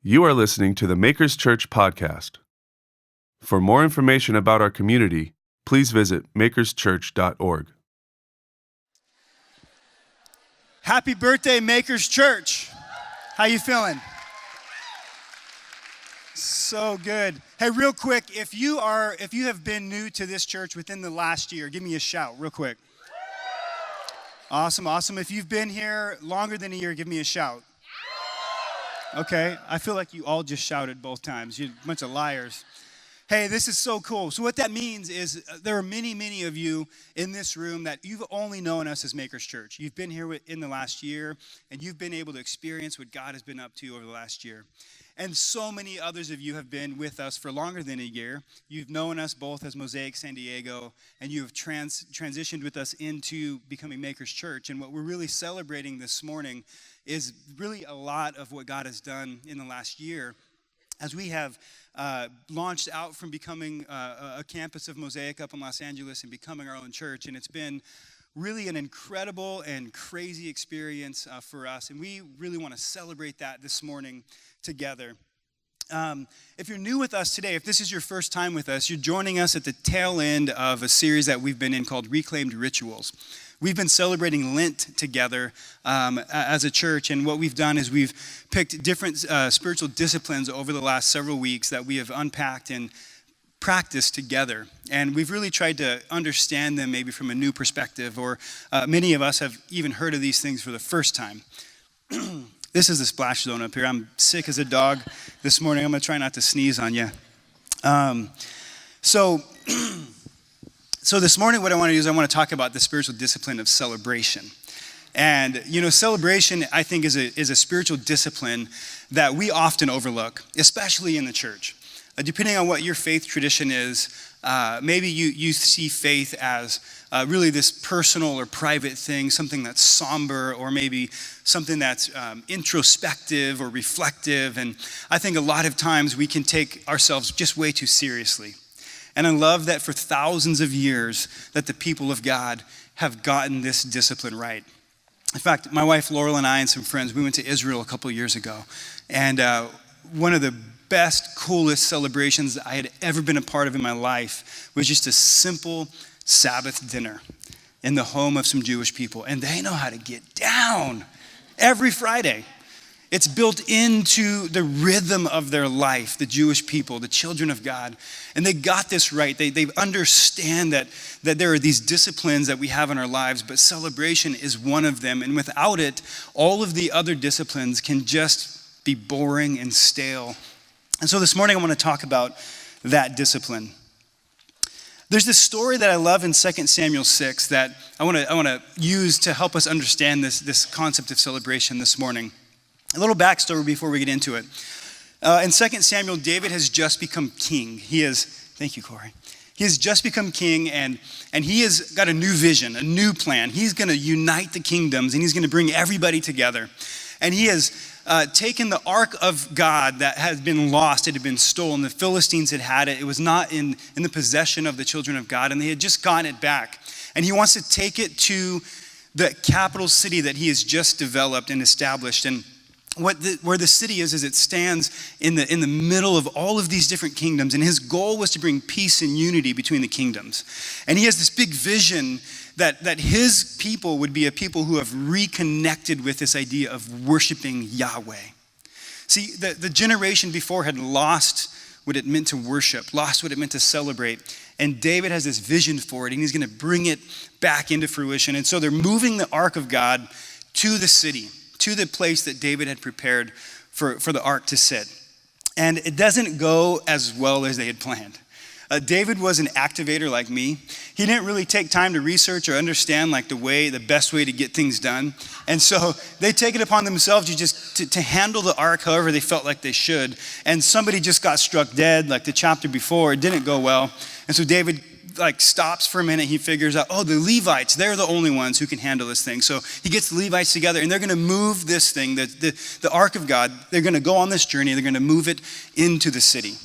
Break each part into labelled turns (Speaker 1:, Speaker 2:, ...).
Speaker 1: You are listening to the Makers Church podcast. For more information about our community, please visit makerschurch.org.
Speaker 2: Happy birthday, Makers Church. How you feeling? So good. Hey, real quick, if you have been new to this church within the last year, give me a shout real quick. Awesome. If you've been here longer than a year, give me a shout. Okay, I feel like you all just shouted both times. You're a bunch of liars. Hey, this is so cool. So what that means is there are many of you in this room that you've only known us as Makers Church. You've been here in the last year, and you've been able to experience what God has been up to over the last year. And so many others of you have been with us for longer than a year. You've known us both as Mosaic San Diego, and you have transitioned with us into becoming Makers Church. And what we're really celebrating this morning is really a lot of what God has done in the last year as we have launched out from becoming a campus of Mosaic up in Los Angeles and becoming our own church. And it's been really an incredible and crazy experience for us. And we really want to celebrate that this morning together. If you're new with us today, if this is your first time with us, you're joining us at the tail end of a series that we've been in called Reclaimed Rituals. We've been celebrating Lent together as a church, and what we've done is we've picked different spiritual disciplines over the last several weeks that we have unpacked and practiced together. And we've really tried to understand them maybe from a new perspective, or many of us have even heard of these things for the first time. This is the splash zone up here. I'm sick as a dog this morning. I'm going to try not to sneeze on you. So this morning what I want to do is I want to talk about the spiritual discipline of celebration. And, celebration, I think, is a spiritual discipline that we often overlook, especially in the church. Depending on what your faith tradition is, maybe you see faith as really this personal or private thing, something that's somber, or maybe something that's introspective or reflective. And I think a lot of times we can take ourselves just way too seriously. And I love that for thousands of years that the people of God have gotten this discipline right. In fact, my wife Laurel and I and some friends, we went to Israel a couple years ago. And one of the best, coolest celebrations I had ever been a part of in my life was just a simple Sabbath dinner in the home of some Jewish people. And they know how to get down every Friday. It's built into the rhythm of their life, the Jewish people, the children of God. And they got this right. They understand that there are these disciplines that we have in our lives, but celebration is one of them. And without it, all of the other disciplines can just be boring and stale. And so this morning I want to talk about that discipline. There's this story that I love in 2 Samuel 6 that I want to use to help us understand this concept of celebration this morning. A little backstory before we get into it. In 2 Samuel, David has just become king. Thank you, Corey. He has just become king, and he has got a new vision, a new plan. He's going to unite the kingdoms, and he's going to bring everybody together. And he has taken the ark of God that had been lost. It had been stolen. The Philistines had it. It was not in the possession of the children of God, and they had just gotten it back. And he wants to take it to the capital city that he has just developed and established. And where the city is it stands in the middle of all of these different kingdoms, and his goal was to bring peace and unity between the kingdoms. And he has this big vision that his people would be a people who have reconnected with this idea of worshiping Yahweh. See, the generation before had lost what it meant to worship, lost what it meant to celebrate, and David has this vision for it, and he's going to bring it back into fruition. And so they're moving the ark of God to the city, to the place that David had prepared for the ark to sit. And it doesn't go as well as they had planned. David was an activator like me. He didn't really take time to research or understand the best way to get things done. And so they take it upon themselves to handle the ark however they felt like they should. And somebody just got struck dead like the chapter before. It didn't go well. And so David stops for a minute. He figures out, the Levites, they're the only ones who can handle this thing. So he gets the Levites together, and they're going to move this thing, the ark of God. They're going to go on this journey. They're going to move it into the city.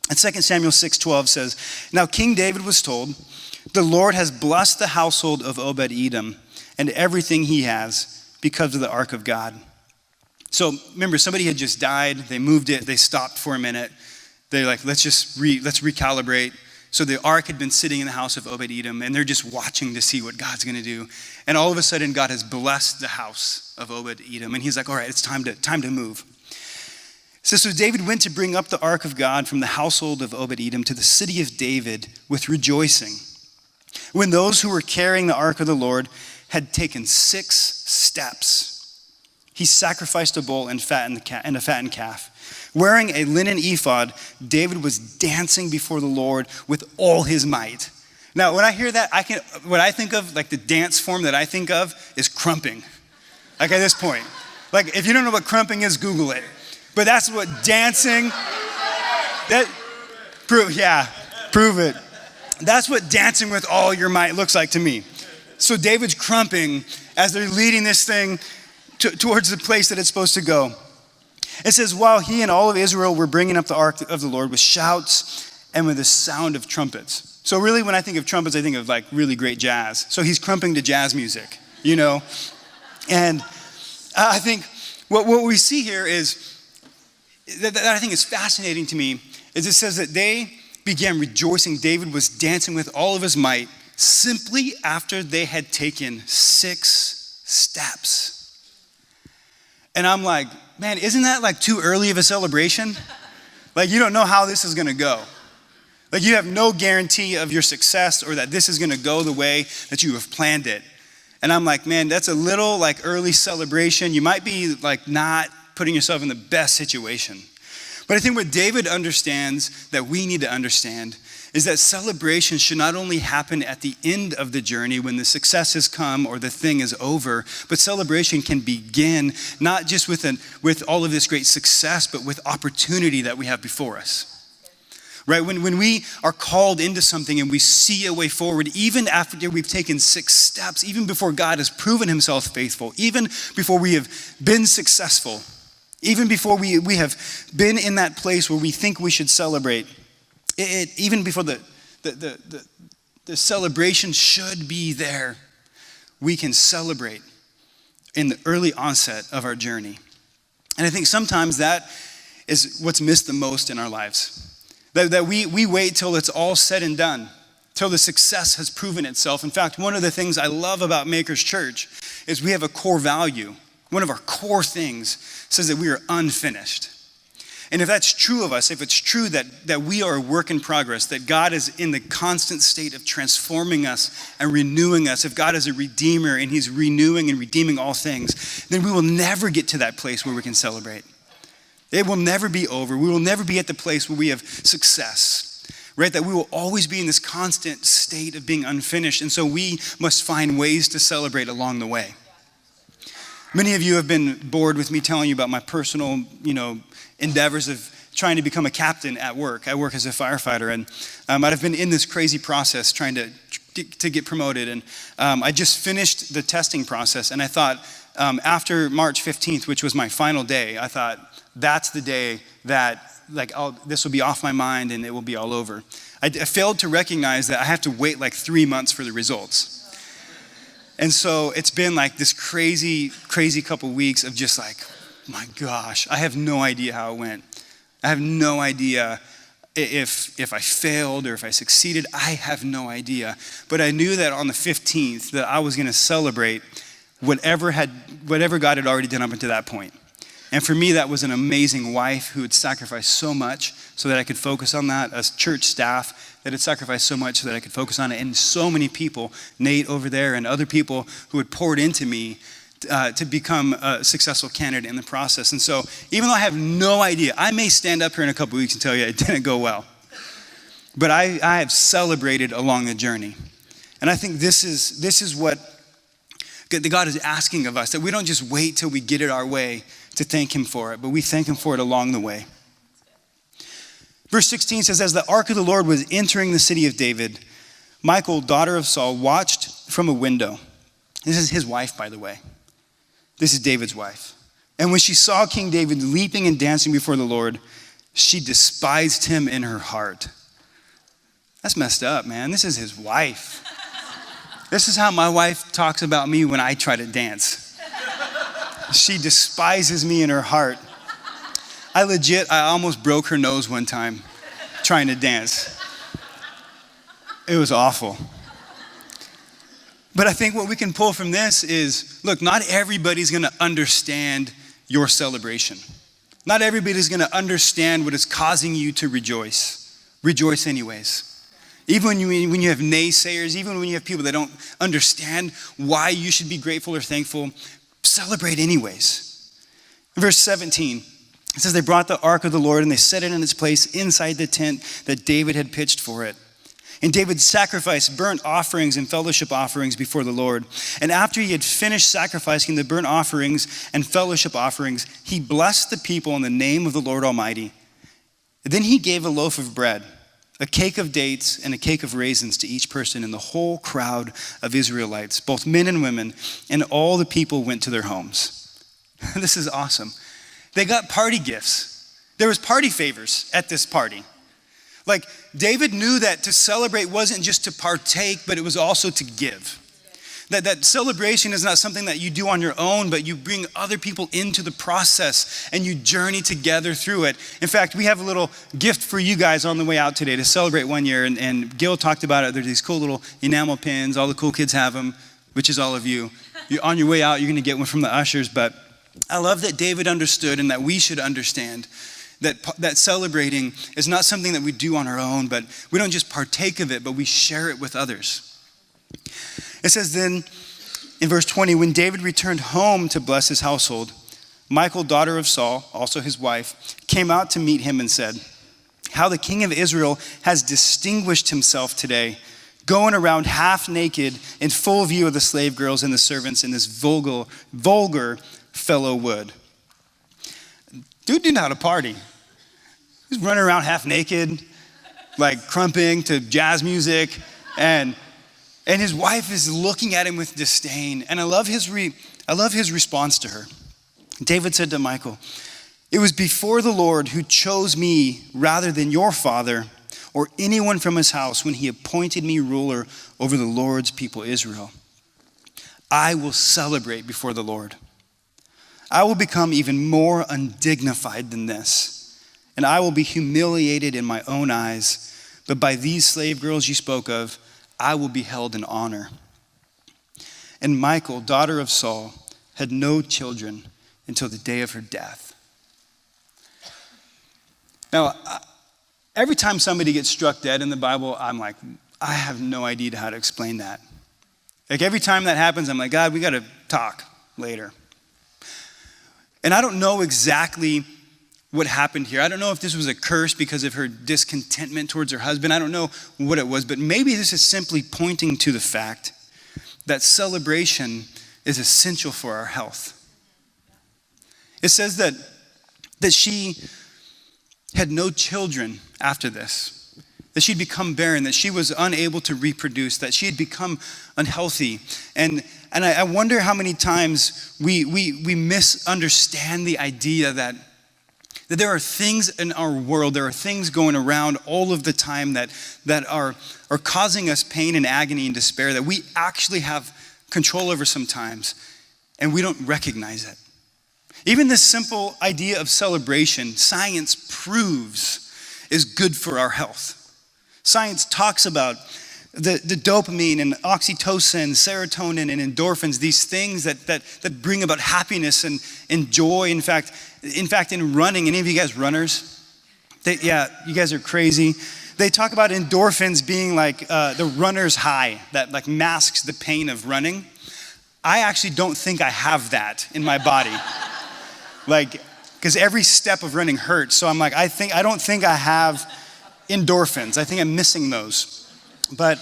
Speaker 2: And 2 Samuel 6:12 says, "Now King David was told, 'The Lord has blessed the household of Obed-Edom and everything he has because of the ark of God.' So remember, somebody had just died. They moved it. They stopped for a minute. They're like, let's recalibrate. So the ark had been sitting in the house of Obed-Edom, and they're just watching to see what God's going to do. And all of a sudden, God has blessed the house of Obed-Edom, and he's like, all right, it's time to move. So David went to bring up the ark of God from the household of Obed-Edom to the city of David with rejoicing. When those who were carrying the ark of the Lord had taken 6 steps, he sacrificed a bull and a fattened calf. Wearing a linen ephod, David was dancing before the Lord with all his might. Now, when I hear that, what I think of, like the dance form that I think of, is crumping. Like at this point. Like if you don't know what crumping is, Google it. But that's what dancing, prove it. That's what dancing with all your might looks like to me. So David's crumping as they're leading this thing towards the place that it's supposed to go. It says, while he and all of Israel were bringing up the ark of the Lord with shouts and with the sound of trumpets. So really, when I think of trumpets, I think of like really great jazz. So he's crumping to jazz music, you know? And I think what we see here is, that I think is fascinating to me, is it says that they began rejoicing. David was dancing with all of his might simply after they had taken 6 steps. And I'm like, man, isn't that like too early of a celebration? Like you don't know how this is gonna go. Like you have no guarantee of your success or that this is gonna go the way that you have planned it. And I'm like, man, that's a little like early celebration. You might be like not putting yourself in the best situation. But I think what David understands that we need to understand is that celebration should not only happen at the end of the journey when the success has come or the thing is over, but celebration can begin not just with all of this great success, but with opportunity that we have before us. Right? When we are called into something and we see a way forward, even after we've taken 6 steps, even before God has proven himself faithful, even before we have been successful, even before we have been in that place where we think we should celebrate, even before the celebration should be there, we can celebrate in the early onset of our journey. And I think sometimes that is what's missed the most in our lives. That we wait till it's all said and done, till the success has proven itself. In fact, one of the things I love about Makers Church is we have a core value. One of our core things says that we are unfinished. And if that's true of us, if it's true that we are a work in progress, that God is in the constant state of transforming us and renewing us, if God is a redeemer and he's renewing and redeeming all things, then we will never get to that place where we can celebrate. It will never be over. We will never be at the place where we have success, right? That we will always be in this constant state of being unfinished. And so we must find ways to celebrate along the way. Many of you have been bored with me telling you about my personal, endeavors of trying to become a captain at work. I work as a firefighter, and I've been in this crazy process trying to get promoted. And I just finished the testing process, and I thought after March 15th, which was my final day, I thought that's the day that this will be off my mind and it will be all over. I failed to recognize that I have to wait like 3 months for the results. And so it's been like this crazy couple weeks of just like, my gosh, I have no idea how it went. I have no idea if I failed or if I succeeded. I have no idea. But I knew that on the 15th that I was going to celebrate whatever God had already done up until that point. And for me, that was an amazing wife who had sacrificed so much so that I could focus on that, as church staff that had sacrificed so much so that I could focus on it, and so many people, Nate over there and other people who had poured into me to become a successful candidate in the process. And so even though I have no idea, I may stand up here in a couple weeks and tell you it didn't go well. But I have celebrated along the journey. And I think this is what God is asking of us, that we don't just wait till we get it our way to thank him for it, but we thank him for it along the way. Verse 16 says, as the ark of the Lord was entering the city of David, Michal, daughter of Saul, watched from a window. This is his wife, by the way. This is David's wife. And when she saw King David leaping and dancing before the Lord, she despised him in her heart. That's messed up, man. This is his wife. This is how my wife talks about me when I try to dance. She despises me in her heart. I almost broke her nose one time trying to dance. It was awful. But I think what we can pull from this is, look, not everybody's gonna understand your celebration. Not everybody's gonna understand what is causing you to rejoice. Rejoice anyways. Even when you have naysayers, even when you have people that don't understand why you should be grateful or thankful, celebrate anyways. Verse 17, it says, they brought the ark of the Lord and they set it in its place inside the tent that David had pitched for it. And David sacrificed burnt offerings and fellowship offerings before the Lord. And after he had finished sacrificing the burnt offerings and fellowship offerings, he blessed the people in the name of the Lord Almighty. Then he gave a loaf of bread, a cake of dates, and a cake of raisins to each person in the whole crowd of Israelites, both men and women, and all the people went to their homes. This is awesome. They got party gifts. There was party favors at this party. Like, David knew that to celebrate wasn't just to partake, but it was also to give. That celebration is not something that you do on your own, but you bring other people into the process and you journey together through it. In fact, we have a little gift for you guys on the way out today to celebrate 1 year. And Gil talked about it. There's these cool little enamel pins. All the cool kids have them, which is all of you. On your way out, you're going to get one from the ushers. But I love that David understood and that we should understand that celebrating is not something that we do on our own, but we don't just partake of it, but we share it with others. It says then in verse 20, when David returned home to bless his household, Michal, daughter of Saul, also his wife, came out to meet him and said, how the king of Israel has distinguished himself today, going around half naked in full view of the slave girls and the servants in this vulgar fellow would. Dude didn't know how to party. He's running around half naked, like crumping to jazz music, and his wife is looking at him with disdain. And I love his response to her. David said to Michal, it was before the Lord who chose me rather than your father or anyone from his house when he appointed me ruler over the Lord's people Israel. I will celebrate before the Lord. I will become even more undignified than this, and I will be humiliated in my own eyes. But by these slave girls you spoke of, I will be held in honor. And Michal, daughter of Saul, had no children until the day of her death. Now, every time somebody gets struck dead in the Bible, I'm like, I have no idea how to explain that. Like every time that happens, I'm like, God, we got to talk later. And I don't know exactly what happened here. I don't know if this was a curse because of her discontentment towards her husband. I don't know what it was, but maybe this is simply pointing to the fact that celebration is essential for our health. It says that she had no children after this, that she'd become barren, that she was unable to reproduce, that she had become unhealthy. And I wonder how many times we misunderstand the idea that there are things in our world, there are things going around all of the time that are causing us pain and agony and despair that we actually have control over sometimes, and we don't recognize it. Even this simple idea of celebration, science proves is good for our health. Science talks about the dopamine and oxytocin, serotonin and endorphins, these things that bring about happiness and joy. In fact, in running, any of you guys runners? You guys are crazy. They talk about endorphins being like the runner's high that like masks the pain of running. I actually don't think I have that in my body. Like, because every step of running hurts. So I'm like, I don't think I have endorphins. I think I'm missing those. But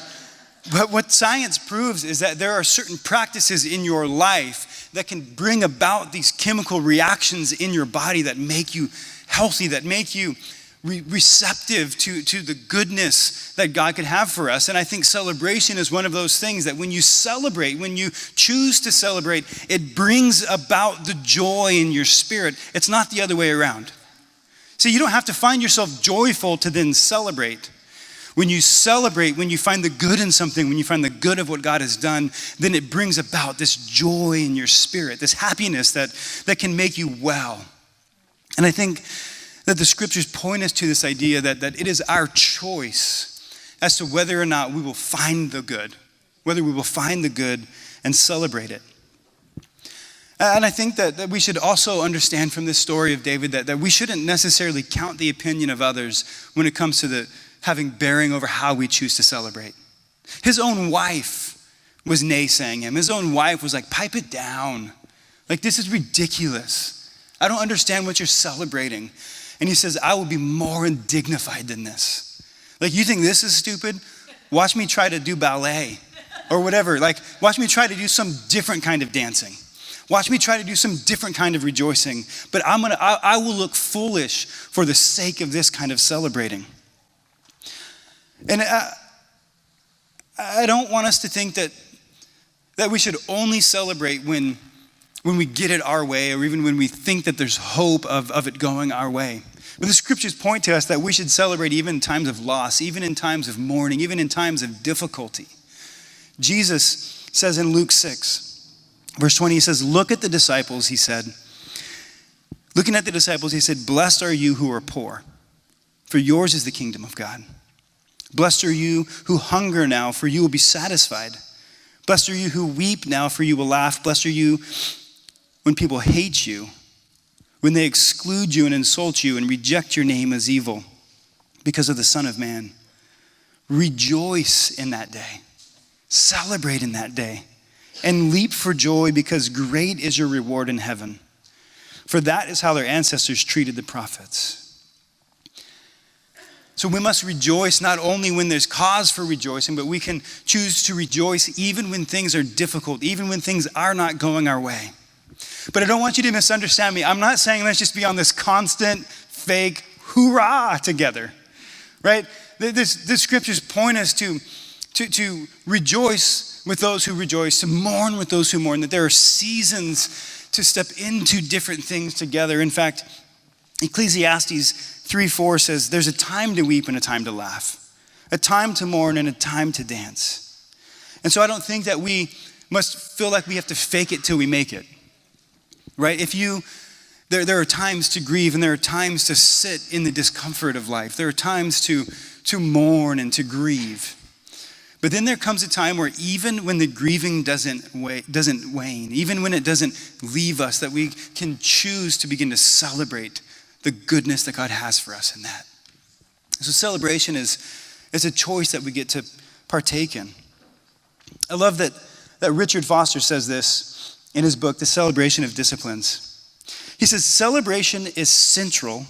Speaker 2: what science proves is that there are certain practices in your life that can bring about these chemical reactions in your body that make you healthy, that make you receptive to the goodness that God could have for us. And I think celebration is one of those things that when you celebrate, when you choose to celebrate, it brings about the joy in your spirit. It's not the other way around. See, you don't have to find yourself joyful to then celebrate. When you celebrate, when you find the good in something, when you find the good of what God has done, then it brings about this joy in your spirit, this happiness that can make you well. And I think that the scriptures point us to this idea that it is our choice as to whether or not we will find the good, whether we will find the good and celebrate it. And I think that we should also understand from this story of David that we shouldn't necessarily count the opinion of others when it comes to having bearing over how we choose to celebrate. His own wife was naysaying him. His own wife was like, pipe it down. Like, this is ridiculous. I don't understand what you're celebrating. And he says, I will be more undignified than this. Like, you think this is stupid? Watch me try to do ballet or whatever. Like, watch me try to do some different kind of dancing. Watch me try to do some different kind of rejoicing. But I will look foolish for the sake of this kind of celebrating. And I don't want us to think that we should only celebrate when we get it our way, or even when we think that there's hope of it going our way. But the scriptures point to us that we should celebrate even in times of loss, even in times of mourning, even in times of difficulty. Jesus says in Luke 6, verse 20, he says, look at the disciples, he said. Looking at the disciples, he said, blessed are you who are poor, for yours is the kingdom of God. Blessed are you who hunger now, for you will be satisfied. Blessed are you who weep now, for you will laugh. Blessed are you when people hate you, when they exclude you and insult you and reject your name as evil because of the Son of Man. Rejoice in that day. Celebrate in that day. And leap for joy, because great is your reward in heaven. For that is how their ancestors treated the prophets. So we must rejoice not only when there's cause for rejoicing, but we can choose to rejoice even when things are difficult, even when things are not going our way. But I don't want you to misunderstand me. I'm not saying let's just be on this constant fake hoorah together, right? The scriptures point us to rejoice with those who rejoice, to mourn with those who mourn, that there are seasons to step into different things together. In fact, Ecclesiastes 3:4 says, there's a time to weep and a time to laugh, a time to mourn and a time to dance. And so I don't think that we must feel like we have to fake it till we make it, right? There are times to grieve, and there are times to sit in the discomfort of life. There are times to mourn and to grieve. But then there comes a time where even when the grieving doesn't wane, even when it doesn't leave us, that we can choose to begin to celebrate the goodness that God has for us in that. So celebration is a choice that we get to partake in. I love that Richard Foster says this in his book, The Celebration of Disciplines. He says, celebration is central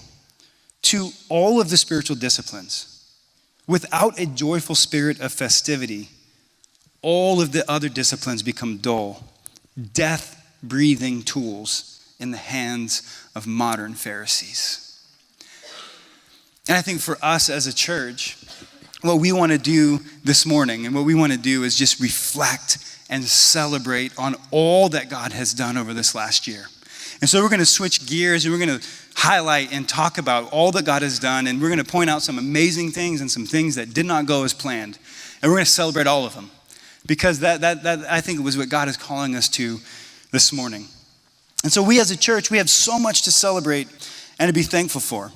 Speaker 2: to all of the spiritual disciplines. Without a joyful spirit of festivity, all of the other disciplines become dull, death-breathing tools in the hands of modern Pharisees. And I think for us as a church, what we want to do this morning and what we want to do is just reflect and celebrate on all that God has done over this last year. And so we're going to switch gears, and we're going to highlight and talk about all that God has done, and we're going to point out some amazing things and some things that did not go as planned. And we're going to celebrate all of them, because that I think was what God is calling us to this morning. And so we as a church, we have so much to celebrate and to be thankful for.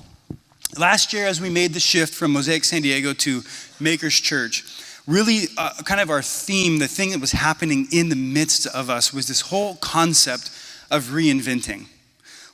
Speaker 2: Last year, as we made the shift from Mosaic San Diego to Makers Church, really kind of our theme, the thing that was happening in the midst of us, was this whole concept of reinventing.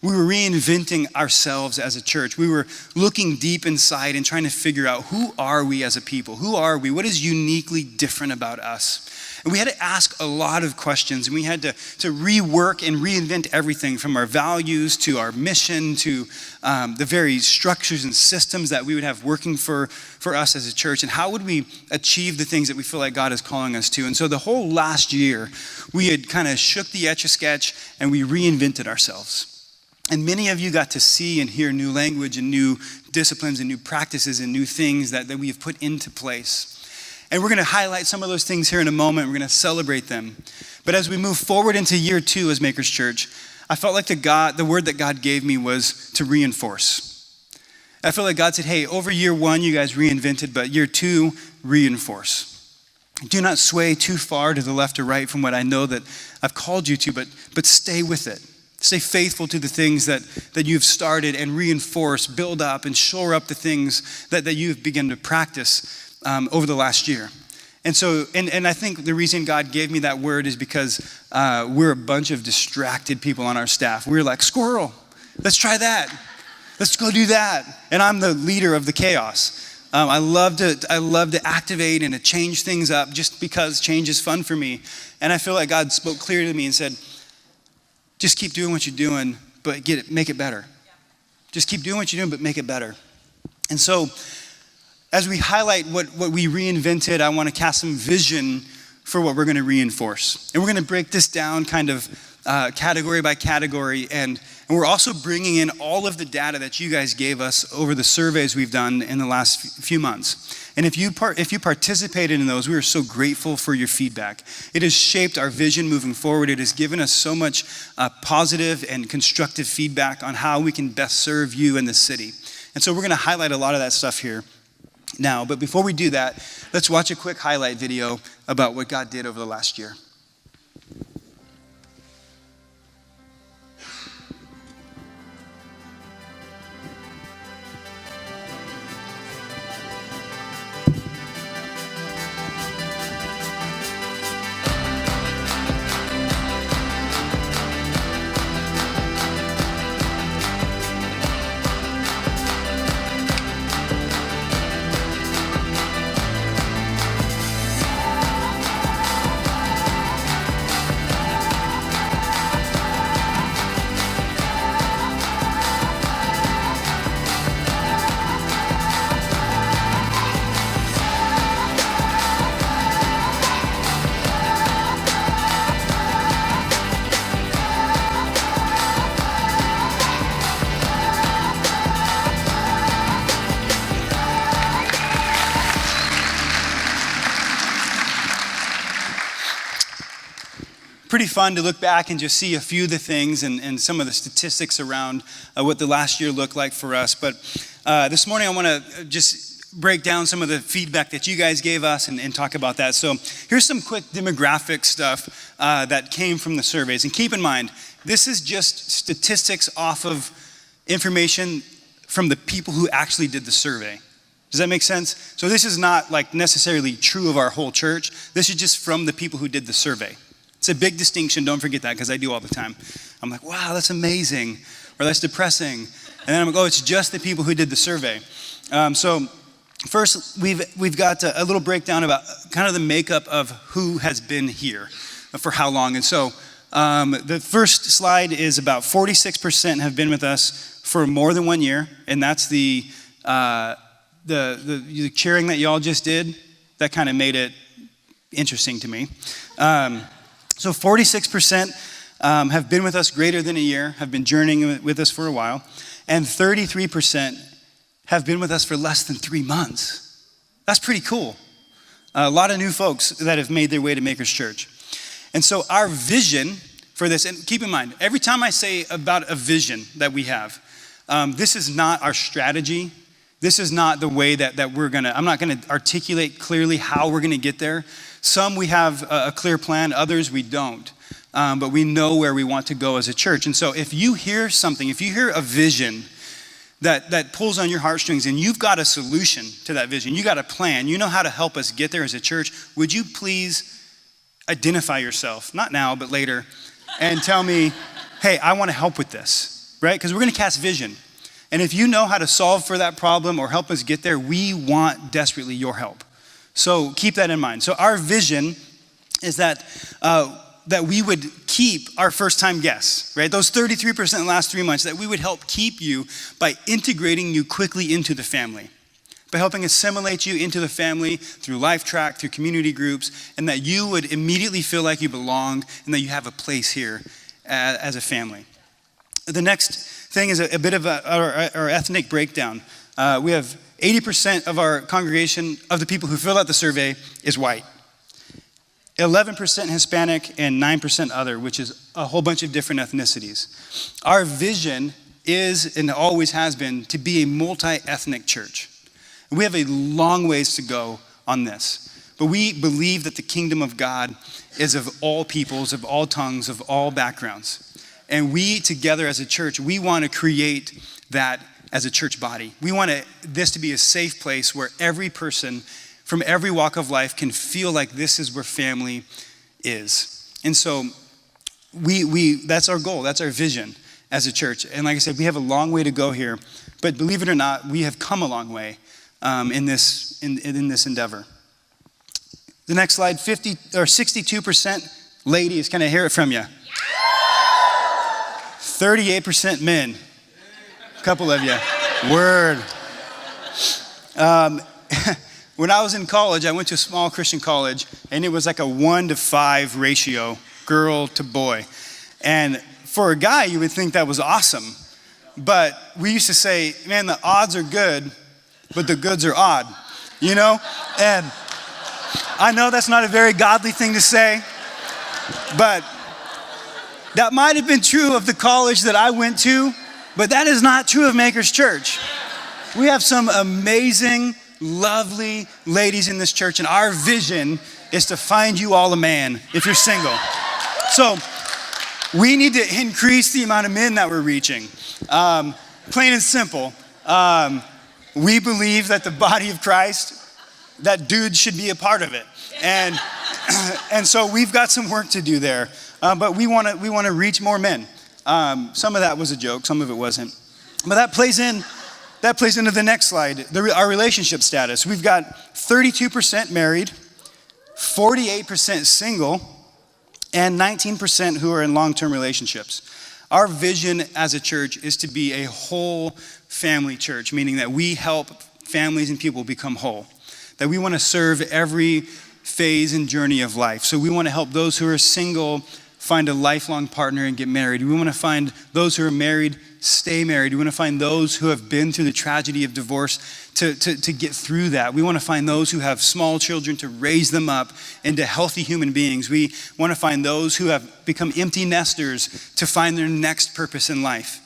Speaker 2: We were reinventing ourselves as a church. We were looking deep inside and trying to figure out, who are we as a people? Who are we? What is uniquely different about us? And we had to ask a lot of questions, and we had to rework and reinvent everything from our values to our mission to the very structures and systems that we would have working for us as a church, and how would we achieve the things that we feel like God is calling us to. And so the whole last year, we had kind of shook the Etch-a-Sketch and we reinvented ourselves. And many of you got to see and hear new language and new disciplines and new practices and new things that we have put into place. And we're going to highlight some of those things here in a moment. We're going to celebrate them. But as we move forward into year 2 as Makers Church, I felt like the word that God gave me was to reinforce. I feel like God said, hey, over year one, you guys reinvented, but year two, reinforce. Do not sway too far to the left or right from what I know that I've called you to, but stay with it. Stay faithful to the things that you've started and reinforce, build up, and shore up the things that you've begun to practice over the last year. And so, and I think the reason God gave me that word is because we're a bunch of distracted people on our staff. We're like, squirrel, let's try that. Let's go do that. And I'm the leader of the chaos. I love to activate and to change things up just because change is fun for me. And I feel like God spoke clearly to me and said, just keep doing what you're doing, but make it better. Just keep doing what you're doing, but make it better. And so as we highlight what we reinvented, I want to cast some vision for what we're going to reinforce. And we're going to break this down kind of category by category. And we're also bringing in all of the data that you guys gave us over the surveys we've done in the last few months. And if you participated in those, we are so grateful for your feedback. It has shaped our vision moving forward. It has given us so much positive and constructive feedback on how we can best serve you in the city. And so we're going to highlight a lot of that stuff here now. But before we do that, let's watch a quick highlight video about what God did over the last year. Pretty fun to look back and just see a few of the things and some of the statistics around what the last year looked like for us. But this morning I want to just break down some of the feedback that you guys gave us and talk about that. So here's some quick demographic stuff that came from the surveys. And keep in mind, this is just statistics off of information from the people who actually did the survey. Does that make sense? So this is not like necessarily true of our whole church. This is just from the people who did the survey. It's a big distinction, don't forget that, because I do all the time. I'm like, wow, that's amazing, or that's depressing. And then I'm like, oh, it's just the people who did the survey. So first, we've got a little breakdown about kind of the makeup of who has been here for how long. And so the first slide is about 46% have been with us for more than 1 year, and that's the cheering that y'all just did. That kind of made it interesting to me. So 46% have been with us greater than a year, have been journeying with us for a while, and 33% have been with us for less than 3 months. That's pretty cool. A lot of new folks that have made their way to Makers Church. And so our vision for this, and keep in mind, every time I say about a vision that we have, this is not our strategy. This is not the way that I'm not gonna articulate clearly how we're gonna get there. Some we have a clear plan, others we don't. But we know where we want to go as a church. And so if you hear something, if you hear a vision that pulls on your heartstrings and you've got a solution to that vision, you got a plan, you know how to help us get there as a church, would you please identify yourself, not now, but later, and tell me, hey, I want to help with this, right? Because we're going to cast vision. And if you know how to solve for that problem or help us get there, we want desperately your help. So keep that in mind. So our vision is that we would keep our first-time guests, right? Those 33% in the last 3 months, that we would help keep you by integrating you quickly into the family, by helping assimilate you into the family through LifeTrack, through community groups, and that you would immediately feel like you belonged and that you have a place here as a family. The next thing is a bit of our ethnic breakdown. We have 80% of our congregation, of the people who fill out the survey, is white. 11% Hispanic and 9% other, which is a whole bunch of different ethnicities. Our vision is and always has been to be a multi-ethnic church. And we have a long ways to go on this. But we believe that the kingdom of God is of all peoples, of all tongues, of all backgrounds. And we together as a church, we want to create that as a church body. We want this to be a safe place where every person from every walk of life can feel like this is where family is. And so that's our goal, that's our vision as a church. And like I said, we have a long way to go here, but believe it or not, we have come a long way in this endeavor. The next slide, 62% ladies. Can I hear it from you? 38% men. A couple of you. Word. When I was in college, I went to a small Christian college, and it was like a 1-to-5 ratio, girl to boy. And for a guy, you would think that was awesome. But we used to say, man, the odds are good, but the goods are odd, you know? And I know that's not a very godly thing to say, but that might have been true of the college that I went to, but that is not true of Makers Church. We have some amazing, lovely ladies in this church, and our vision is to find you all a man if you're single. So we need to increase the amount of men that we're reaching. Plain and simple. We believe that the body of Christ, that dude should be a part of it. And so we've got some work to do there. But we want to reach more men. Some of that was a joke, some of it wasn't. But that plays into the next slide, our relationship status. We've got 32% married, 48% single, and 19% who are in long-term relationships. Our vision as a church is to be a whole family church, meaning that we help families and people become whole. That we want to serve every phase and journey of life. So we want to help those who are single find a lifelong partner and get married. We want to find those who are married stay married. We want to find those who have been through the tragedy of divorce to get through that. We want to find those who have small children to raise them up into healthy human beings. We want to find those who have become empty nesters to find their next purpose in life.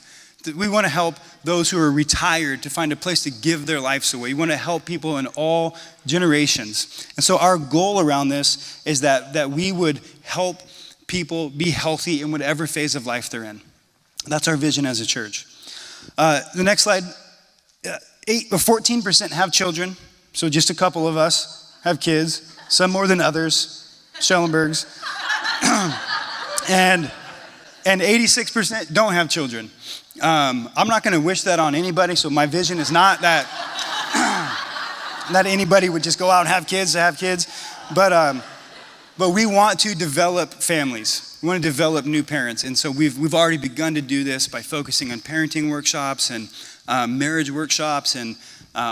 Speaker 2: We want to help those who are retired to find a place to give their lives away. We want to help people in all generations. And so our goal around this is that we would help people be healthy in whatever phase of life they're in. That's our vision as a church. The next slide, 14% have children. So just a couple of us have kids, some more than others, Schellenbergs. and 86% don't have children. I'm not going to wish that on anybody, so my vision is not that that anybody would just go out and have kids, but we want to develop families. We want to develop new parents, and so we've already begun to do this by focusing on parenting workshops and marriage workshops, and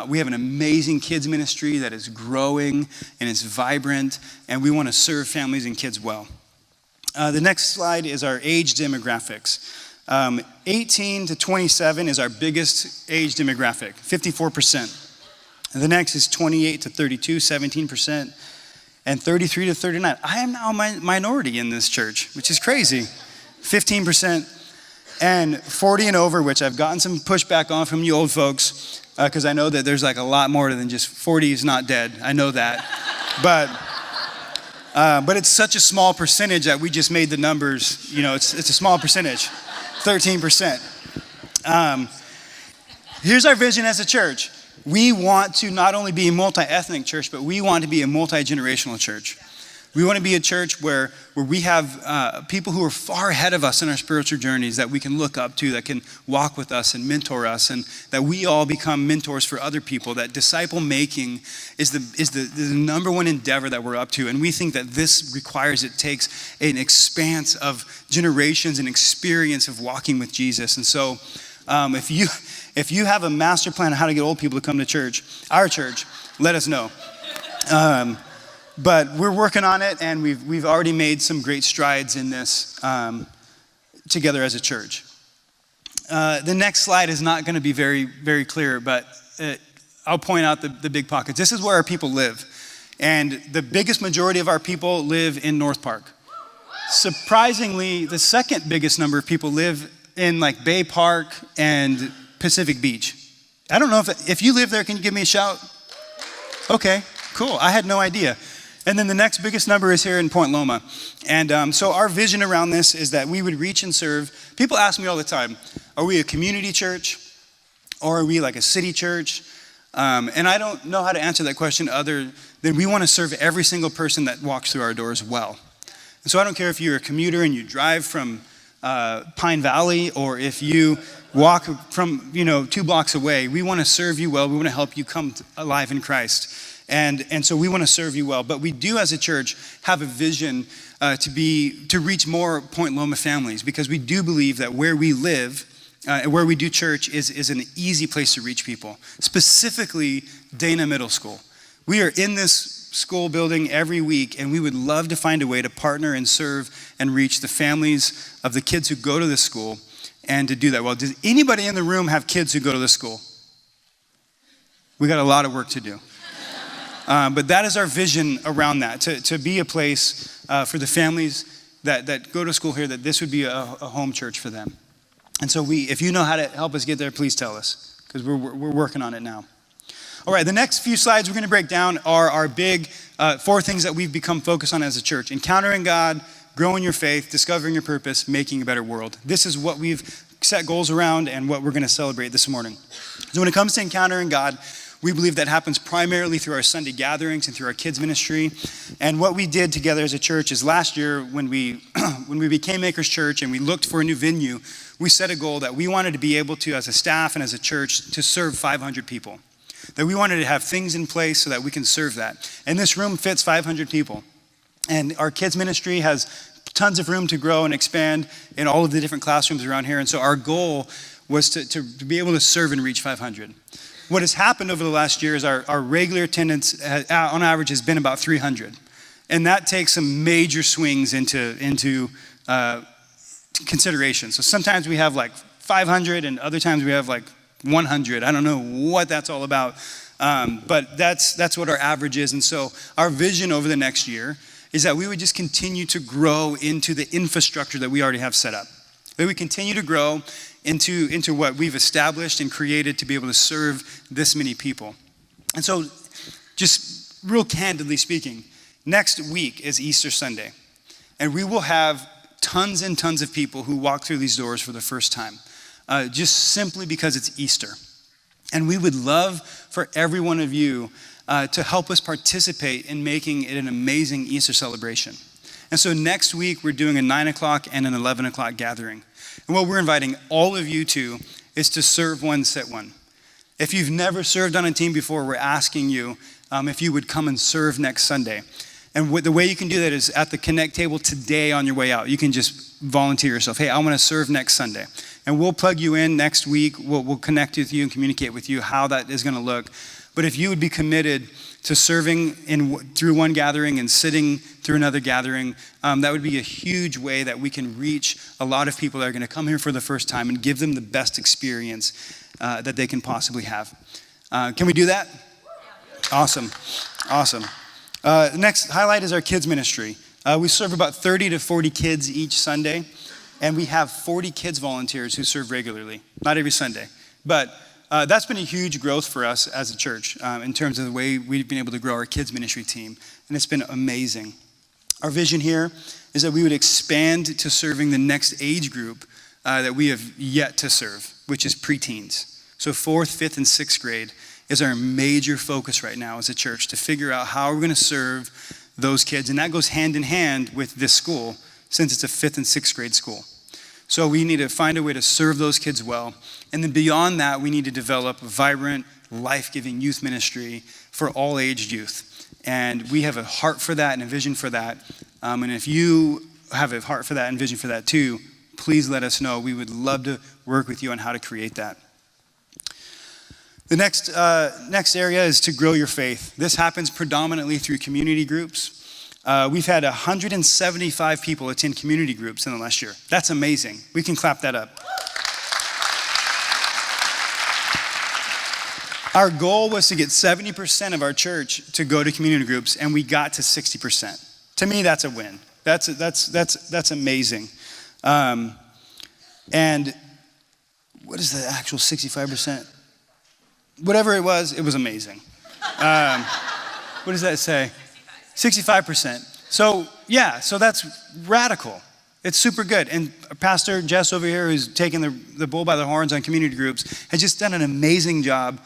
Speaker 2: we have an amazing kids ministry that is growing and is vibrant, and we want to serve families and kids well. The next slide is our age demographics. 18 to 27 is our biggest age demographic, 54%. The next is 28 to 32, 17%. And 33 to 39. I am now a minority in this church, which is crazy, 15%. And 40 and over, which I've gotten some pushback on from you old folks, because I know that there's like a lot more than just 40 is not dead. I know that. But it's such a small percentage that we just made the numbers, it's a small percentage, 13%. Here's our vision as a church. We want to not only be a multi-ethnic church, but we want to be a multi-generational church. We want to be a church where we have people who are far ahead of us in our spiritual journeys that we can look up to, that can walk with us and mentor us, and that we all become mentors for other people. That disciple making is the number one endeavor that we're up to. And we think that this takes an expanse of generations and experience of walking with Jesus. And so if you have a master plan on how to get old people to come to church, our church, let us know. But we're working on it, and we've already made some great strides in this together as a church. The next slide is not going to be very, very clear, but I'll point out the big pockets. This is where our people live, and the biggest majority of our people live in North Park. Surprisingly, the second biggest number of people live in like Bay Park and Pacific Beach. I don't know if you live there, can you give me a shout? Okay, cool. I had no idea. And then the next biggest number is here in Point Loma. And so our vision around this is that we would reach and serve. People ask me all the time, are we a community church or are we like a city church? And I don't know how to answer that question other than we want to serve every single person that walks through our doors well. And so I don't care if you're a commuter and you drive from Pine Valley or if you walk from 2 blocks away. We want to serve you well. We want to help you come alive in Christ. And so we want to serve you well. But we do as a church have a vision to reach more Point Loma families, because we do believe that where we live and where we do church is an easy place to reach people, specifically Dana Middle School. We are in this school building every week, and we would love to find a way to partner and serve and reach the families of the kids who go to this school and to do that well. Does anybody in the room have kids who go to this school? We got a lot of work to do. But that is our vision around that, to be a place for the families that go to school here, that this would be a home church for them. And so if you know how to help us get there, please tell us, because we're working on it now. All right, the next few slides we're going to break down are our big 4 things that we've become focused on as a church: encountering God, growing your faith, discovering your purpose, making a better world. This is what we've set goals around and what we're going to celebrate this morning. So when it comes to encountering God, we believe that happens primarily through our Sunday gatherings and through our kids ministry. And what we did together as a church is last year when we became Makers Church and we looked for a new venue, we set a goal that we wanted to be able to, as a staff and as a church, to serve 500 people. That we wanted to have things in place so that we can serve that. And this room fits 500 people. And our kids ministry has tons of room to grow and expand in all of the different classrooms around here. And so our goal was to be able to serve and reach 500. What has happened over the last year is our regular attendance on average has been about 300. And that takes some major swings into consideration. So sometimes we have like 500 and other times we have like 100. I don't know what that's all about. But that's what our average is. And so our vision over the next year is that we would just continue to grow into the infrastructure that we already have set up. That we continue to grow into what we've established and created to be able to serve this many people. And so, just real candidly speaking, next week is Easter Sunday. And we will have tons and tons of people who walk through these doors for the first time, just simply because it's Easter. And we would love for every one of you to help us participate in making it an amazing Easter celebration. And so next week, we're doing a 9 o'clock and an 11 o'clock gathering. And what we're inviting all of you to is to serve one, sit one. If you've never served on a team before, we're asking you if you would come and serve next Sunday. And the way you can do that is at the Connect table today on your way out. You can just volunteer yourself. Hey, I want to serve next Sunday. And we'll plug you in next week. We'll connect with you and communicate with you how that is going to look. But if you would be committed to serving through one gathering and sitting through another gathering, that would be a huge way that we can reach a lot of people that are going to come here for the first time and give them the best experience that they can possibly have. Can we do that? Awesome. The next highlight is our kids ministry. We serve about 30 to 40 kids each Sunday, and we have 40 kids volunteers who serve regularly, not every Sunday. But that's been a huge growth for us as a church in terms of the way we've been able to grow our kids ministry team, and it's been amazing. Our vision here is that we would expand to serving the next age group that we have yet to serve, which is preteens. So 4th, 5th, and 6th grade is our major focus right now as a church, to figure out how we're going to serve those kids. And that goes hand in hand with this school, since it's a 5th and 6th grade school. So we need to find a way to serve those kids well. And then beyond that, we need to develop a vibrant, life-giving youth ministry for all aged youth. And we have a heart for that and a vision for that. And if you have a heart for that and vision for that too, please let us know. We would love to work with you on how to create that. The next area is to grow your faith. This happens predominantly through community groups. We've had 175 people attend community groups in the last year. That's amazing. We can clap that up. Our goal was to get 70% of our church to go to community groups, and we got to 60%. To me, that's a win. That's amazing. And what is the actual 65%? Whatever it was amazing. What does that say? 65%. So yeah, so that's radical. It's super good. And Pastor Jess over here, who's taking the bull by the horns on community groups, has just done an amazing job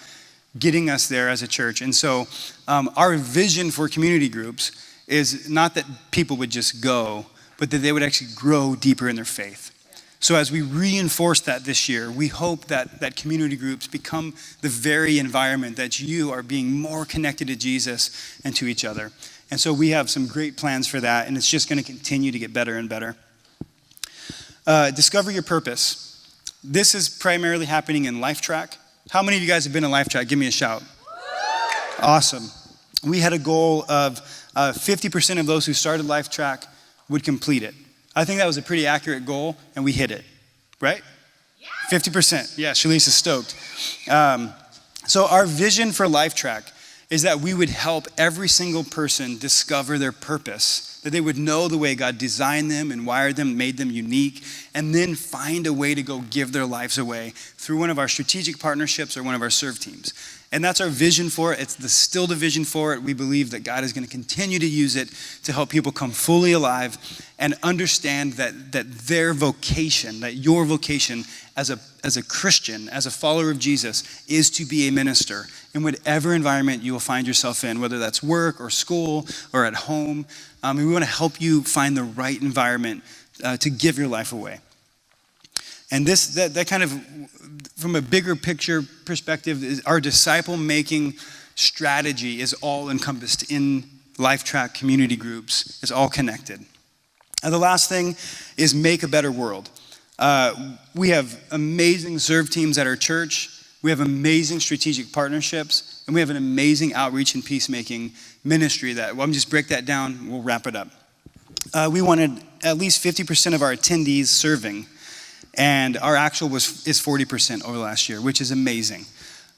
Speaker 2: getting us there as a church. And so our vision for community groups is not that people would just go, but that they would actually grow deeper in their faith. So as we reinforce that this year, we hope that community groups become the very environment that you are being more connected to Jesus and to each other. And so we have some great plans for that, and it's just going to continue to get better and better. Discover your purpose. This is primarily happening in LifeTrack. How many of you guys have been in LifeTrack? Give me a shout. Awesome. We had a goal of 50% of those who started LifeTrack would complete it. I think that was a pretty accurate goal, and we hit it, right? Yeah. 50%. Yeah, Shalise is stoked. So our vision for LifeTrack is that we would help every single person discover their purpose, that they would know the way God designed them and wired them, made them unique, and then find a way to go give their lives away through one of our strategic partnerships or one of our serve teams. And that's our vision for it. It's still the vision for it. We believe that God is going to continue to use it to help people come fully alive and understand that their vocation, that your vocation as a Christian, as a follower of Jesus, is to be a minister in whatever environment you will find yourself in, whether that's work or school or at home. And we want to help you find the right environment to give your life away. And that kind of, from a bigger picture perspective, is our disciple-making strategy is all encompassed in LifeTrack community groups. It's all connected. And the last thing is make a better world. We have amazing serve teams at our church. We have amazing strategic partnerships. And we have an amazing outreach and peacemaking ministry that, well, I'm just break that down, we'll wrap it up. We wanted at least 50% of our attendees serving. And our actual is 40% over the last year, which is amazing.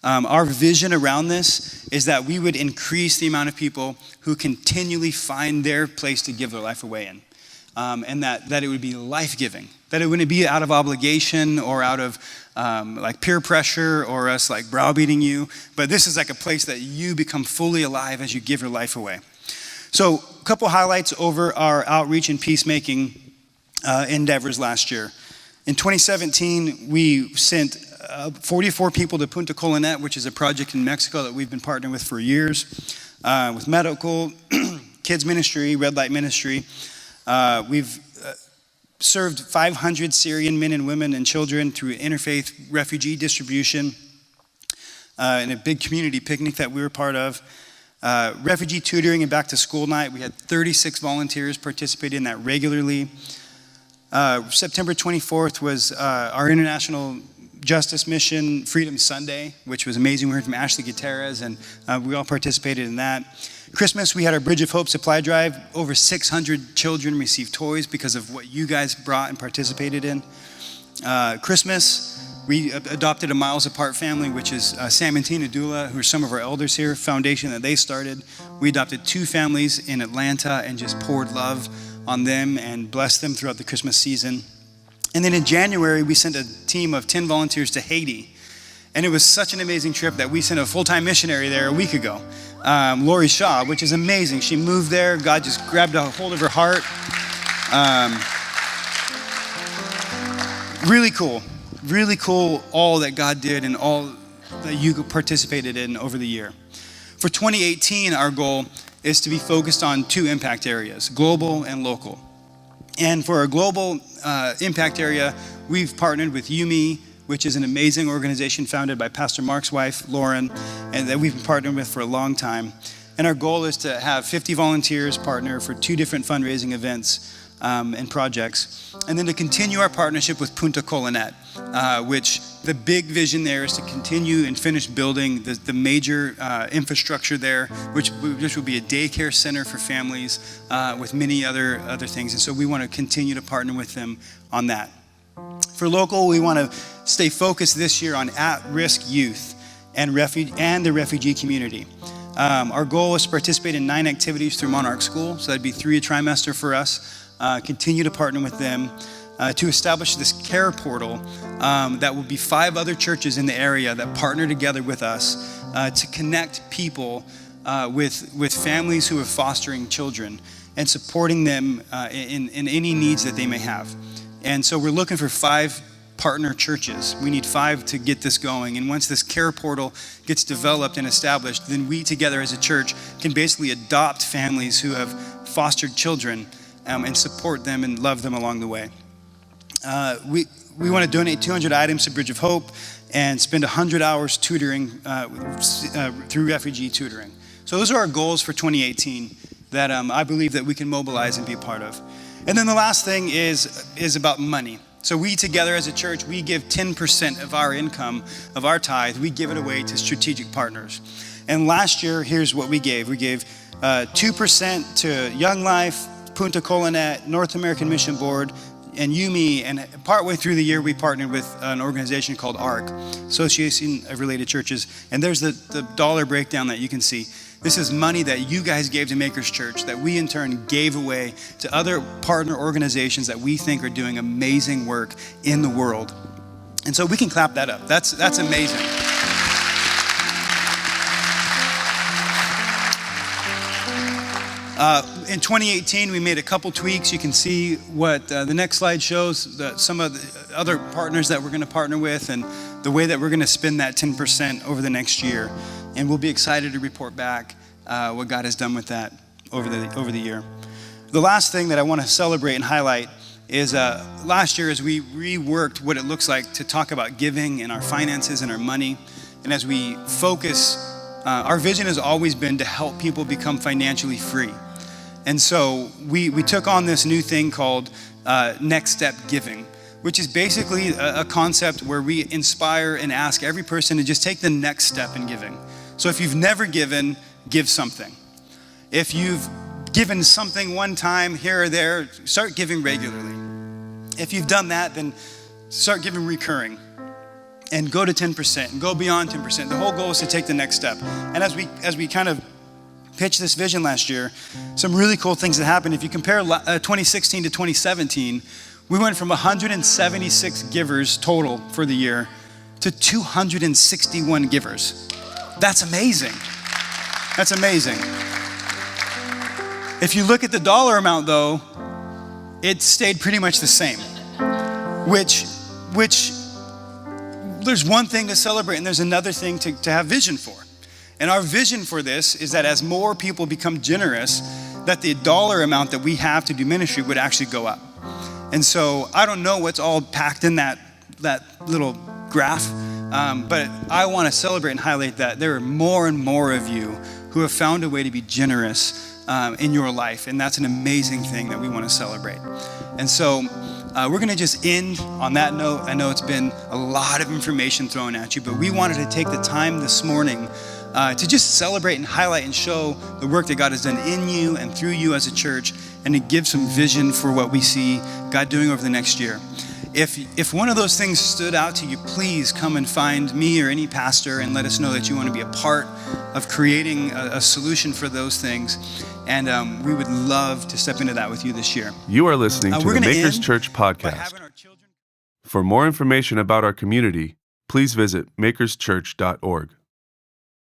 Speaker 2: Our vision around this is that we would increase the amount of people who continually find their place to give their life away in. And that it would be life-giving. That it wouldn't be out of obligation or out of like peer pressure or us like browbeating you. But this is like a place that you become fully alive as you give your life away. So a couple highlights over our outreach and peacemaking endeavors last year. In 2017, we sent 44 people to Punta Colonet, which is a project in Mexico that we've been partnering with for years, with medical, kids ministry, red light ministry. We've served 500 Syrian men and women and children through interfaith refugee distribution in a big community picnic that we were part of. Refugee tutoring and back to school night. We had 36 volunteers participate in that regularly. September 24th was our International Justice Mission Freedom Sunday, which was amazing. We heard from Ashley Gutierrez, and we all participated in that. Christmas, we had our Bridge of Hope supply drive. Over 600 children received toys because of what you guys brought and participated in. Christmas, we adopted a Miles Apart family, which is Sam and Tina Dula, who are some of our elders here, foundation that they started. We adopted 2 families in Atlanta and just poured love on them and blessed them throughout the Christmas season. And then in January, we sent a team of 10 volunteers to Haiti. And it was such an amazing trip that we sent a full-time missionary there a week ago, Lori Shaw, which is amazing. She moved there. God just grabbed a hold of her heart. Really cool all that God did and all that you participated in over the year. For 2018, our goal is to be focused on 2 impact areas, global and local. And for our global impact area, we've partnered with YUMI, which is an amazing organization founded by Pastor Mark's wife, Lauren, and that we've been partnering with for a long time. And our goal is to have 50 volunteers partner for 2 different fundraising events and projects. And then to continue our partnership with Punta Colonet, which the big vision there is to continue and finish building the major infrastructure there, which will be a daycare center for families with many other things. And so we want to continue to partner with them on that. For local, we want to stay focused this year on at-risk youth and the refugee community. Our goal is to participate in 9 activities through Monarch School, so that'd be 3 a trimester for us. Continue to partner with them. to establish this care portal that will be 5 other churches in the area that partner together with us to connect people with families who are fostering children and supporting them in any needs that they may have. And so we're looking for 5 partner churches. We need 5 to get this going. And once this care portal gets developed and established, then we together as a church can basically adopt families who have fostered children and support them and love them along the way. We want to donate 200 items to Bridge of Hope and spend 100 hours tutoring through refugee tutoring. So those are our goals for 2018 that I believe that we can mobilize and be a part of. And then the last thing is about money. So we together as a church, we give 10% of our income, of our tithe, we give it away to strategic partners. And last year, here's what we gave. We gave 2% to Young Life, Punta Colonet, North American Mission Board, and YUMI. And partway through the year, we partnered with an organization called ARC, Association of Related Churches. And there's the dollar breakdown that you can see. This is money that you guys gave to Makers Church that we in turn gave away to other partner organizations that we think are doing amazing work in the world. And so we can clap that up. That's amazing. In 2018, we made a couple tweaks. You can see what the next slide shows, some of the other partners that we're going to partner with and the way that we're going to spend that 10% over the next year. And we'll be excited to report back what God has done with that over the year. The last thing that I want to celebrate and highlight is last year as we reworked what it looks like to talk about giving and our finances and our money. And as we focus, our vision has always been to help people become financially free. And so we took on this new thing called Next Step Giving, which is basically a concept where we inspire and ask every person to just take the next step in giving. So if you've never given, give something. If you've given something one time here or there, start giving regularly. If you've done that, then start giving recurring and go to 10% and go beyond 10%. The whole goal is to take the next step. And as we kind of pitched this vision last year, some really cool things that happened. If you compare 2016 to 2017, we went from 176 givers total for the year to 261 givers. That's amazing. That's amazing. If you look at the dollar amount though, it stayed pretty much the same, which there's one thing to celebrate and there's another thing to have vision for. And our vision for this is that as more people become generous, that the dollar amount that we have to do ministry would actually go up. And so I don't know what's all packed in that little graph, but I want to celebrate and highlight that there are more and more of you who have found a way to be generous in your life. And that's an amazing thing that we want to celebrate. And so we're going to just end on that note. I know it's been a lot of information thrown at you, but we wanted to take the time this morning to just celebrate and highlight and show the work that God has done in you and through you as a church, and to give some vision for what we see God doing over the next year. If one of those things stood out to you, please come and find me or any pastor and let us know that you want to be a part of creating a solution for those things. And we would love to step into that with you this year.
Speaker 1: You are listening to the Makers Church podcast. For more information about our community, please visit makerschurch.org.